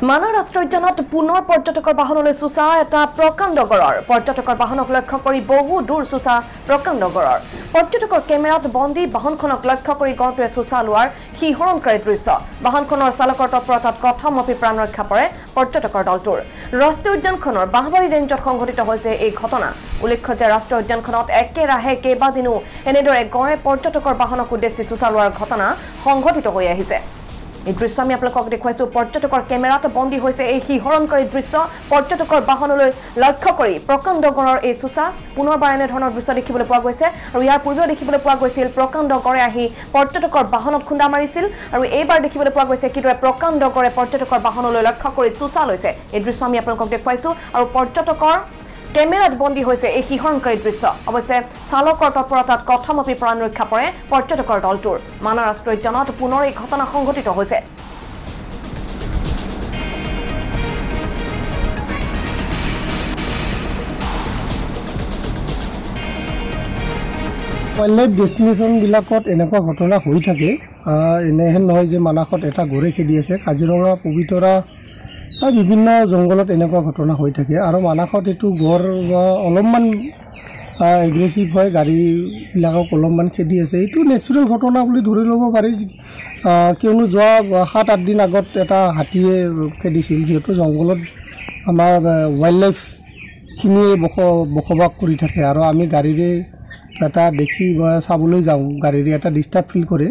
মানাহ ৰাষ্ট্ৰীয় উদ্যানত পুনৰ পৰ্যটকৰ বাহনলৈ চুচা এটা প্ৰকাণ্ড গড়ৰ পৰ্যটকৰ বাহনক লক্ষ্য কৰি বহু দূৰ চুচা প্ৰকাণ্ড গড়ৰ পৰ্যটকৰ কেমেৰাত বন্দী বাহনখনক লক্ষ্য কৰি গড়টোৱে চুচা লোৱাৰ শিহৰণকাৰী দৃশ্য বাহনখনৰ চালকৰ তৎপৰতাত কথমপি প্ৰাণ ৰক্ষা পৰে পৰ্যটকৰ দলটোৰ ৰাষ্ট্ৰীয় উদ্যানখনৰ বাহবাৰী ৰেঞ্জত সংঘটিত হৈছে এই ঘটনা উল্লেখ্য যে ৰাষ্ট্ৰীয় উদ্যানখনত একেৰাহে কেইবাদিনো এনেদৰে গড়ে পৰ্যটকৰ বাহনক উদ্দেশ্যি চুচা লোৱাৰ ঘটনা সংঘটিত হৈ আহিছে এই দৃশ্য আমি আপোনালোকক দেখুৱাইছো পৰ্যটকৰ কেমেৰাত বন্দী হৈছে এই শিহৰণকাৰী দৃশ্য পৰ্যটকৰ বাহনলৈ লক্ষ্য কৰি প্ৰকাণ্ড গড়ৰ এই চুচা পুনৰবাৰ এনে ধৰণৰ দৃশ্য দেখিবলৈ পোৱা গৈছে আৰু ইয়াৰ পূৰ্বেও দেখিবলৈ পোৱা গৈছিল প্ৰকাণ্ড গড়ে আহি পৰ্যটকৰ বাহনত খুন্দা মাৰিছিল আৰু এইবাৰ দেখিবলৈ পোৱা গৈছে কিদৰে প্ৰকাণ্ড গড়ে পৰ্যটকৰ বাহনলৈ লক্ষ্য কৰি চুচা লৈছে এই দৃশ্য আমি আপোনালোকক দেখুৱাইছো আৰু পৰ্যটকৰ কেমেৰাত বন্দী হৈছে এই শিহৰণকাৰী দৃশ্য অৱশ্যে চালকৰ তৎপৰতাত কথমপি প্ৰাণ ৰক্ষা পৰে পৰ্যটকৰ দলটোৰ মানাহ ৰাষ্ট্ৰীয় উদ্যানত পুনৰ এই ঘটনা সংঘটিত হৈছে ওয়াইল্ডলাইফ ডেষ্টিনেশ্যন বিলাকত এনেকুৱা ঘটনা হৈ থাকে এনেহেন নহয় যে মানাহত এটা গড়ে খেদি আছে কাজিৰঙা পবিতৰা বিভিন্ন জংগলত এনেকুৱা ঘটনা হৈ থাকে আৰু মানাহত এইটো গড় অলপমান এগ্ৰেছিভ হয় গাড়ীবিলাকক অলপমান খেদি আছে এইটো নেচাৰেল ঘটনা বুলি ধৰি ল'ব পাৰি কিয়নো যোৱা 7-8 দিন আগত এটা হাতীয়ে খেদিছিল যিহেতু জংগলত আমাৰ ৱাইল্ডলাইফখিনিয়ে বসবাস কৰি থাকে আৰু আমি গাড়ীৰে এটা দেখি চাবলৈ যাওঁ গাড়ীৰে এটা ডিষ্টাৰ্ব ফিল কৰে